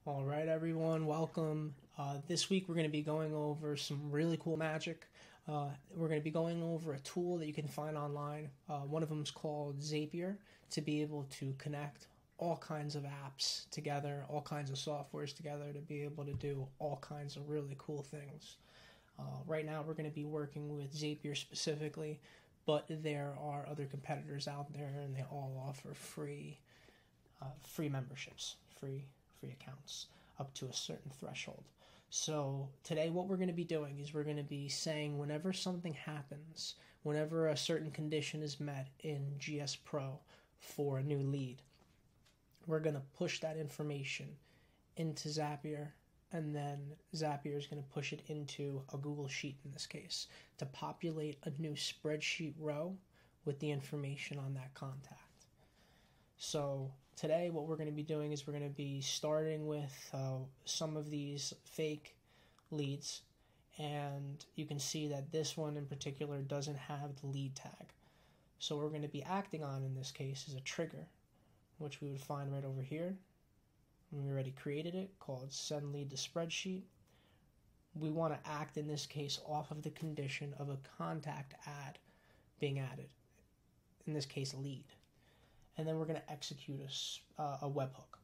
All right, everyone, welcome. This week we're going to be going over some really cool magic. We're going to be going over a tool that you can find online. One of them is called Zapier, to be able to connect all kinds of apps together, all kinds of softwares together, to be able to do all kinds of really cool things. Right now we're going to be working with Zapier specifically, but there are other competitors out there, and they all offer free memberships, free accounts up to a certain threshold. So today what we're going to be doing is we're going to be saying whenever something happens, whenever a certain condition is met in GS Pro for a new lead, we're going to push that information into Zapier, and then Zapier is going to push it into a Google Sheet in this case to populate a new spreadsheet row with the information on that contact. So today what we're going to be doing is we're going to be starting with some of these fake leads, and you can see that this one in particular doesn't have the lead tag. So what we're going to be acting on in this case is a trigger, which we would find right over here. We already created it, called send lead to spreadsheet. We want to act in this case off of the condition of a contact ad being added, in this case lead. And then we're going to execute a webhook.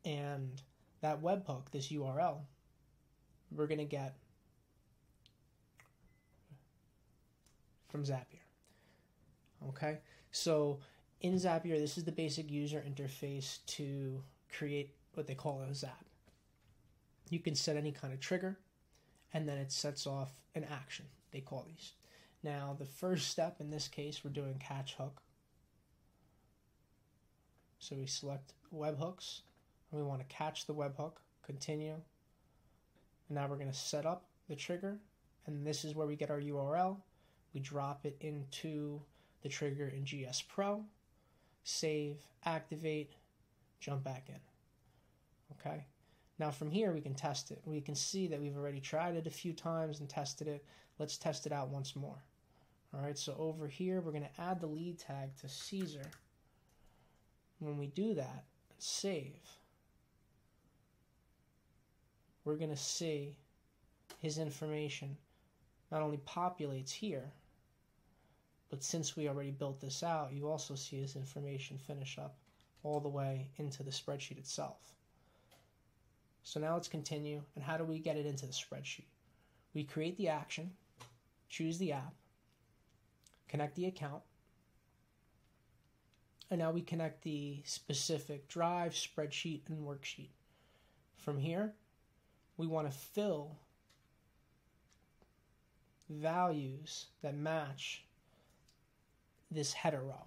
And that webhook, this URL, we're going to get from Zapier. Okay? So in Zapier, this is the basic user interface to create what they call a zap. You can set any kind of trigger, and then it sets off an action, they call these. Now, the first step in this case, we're doing catch hook. So we select webhooks, and we want to catch the webhook, continue. And now we're going to set up the trigger, and this is where we get our URL. We drop it into the trigger in GS Pro, save, activate, jump back in. Okay? Now from here we can test it. We can see that we've already tried it a few times and tested it. Let's test it out once more. All right, so over here we're going to add the lead tag to Caesar. When we do that and save, we're going to see his information not only populates here, but since we already built this out, you also see his information finish up all the way into the spreadsheet itself. So now let's continue. And how do we get it into the spreadsheet? We create the action, choose the app, connect the account, and now we connect the specific drive, spreadsheet, and worksheet. From here, we want to fill values that match this header row.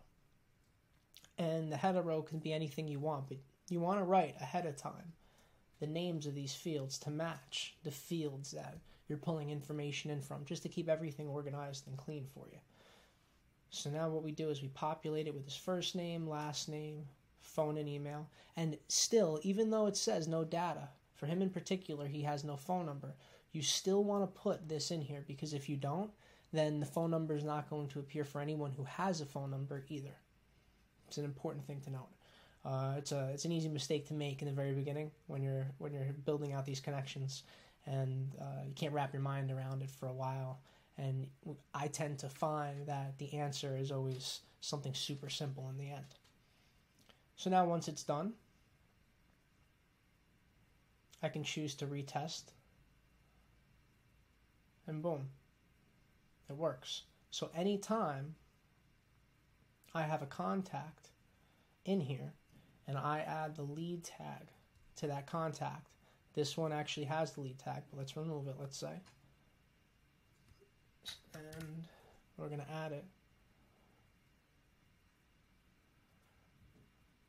And the header row can be anything you want, but you want to write ahead of time the names of these fields to match the fields that you're pulling information in from, just to keep everything organized and clean for you. So now what we do is we populate it with his first name, last name, phone, and email. And still, even though it says no data, for him in particular, he has no phone number, you still want to put this in here, because if you don't, then the phone number is not going to appear for anyone who has a phone number either. It's an important thing to note. It's an easy mistake to make in the very beginning when you're building out these connections, and you can't wrap your mind around it for a while. And I tend to find that the answer is always something super simple in the end. So now once it's done, I can choose to retest. And boom, it works. So anytime I have a contact in here and I add the lead tag to that contact, this one actually has the lead tag, but let's remove it, let's say. And we're going to add it.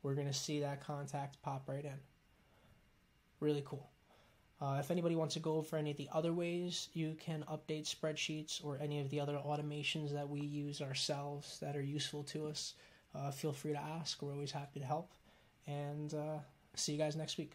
We're going to see that contact pop right in. Really cool. If anybody wants to go over any of the other ways you can update spreadsheets, or any of the other automations that we use ourselves that are useful to us, feel free to ask. We're always happy to help. And see you guys next week.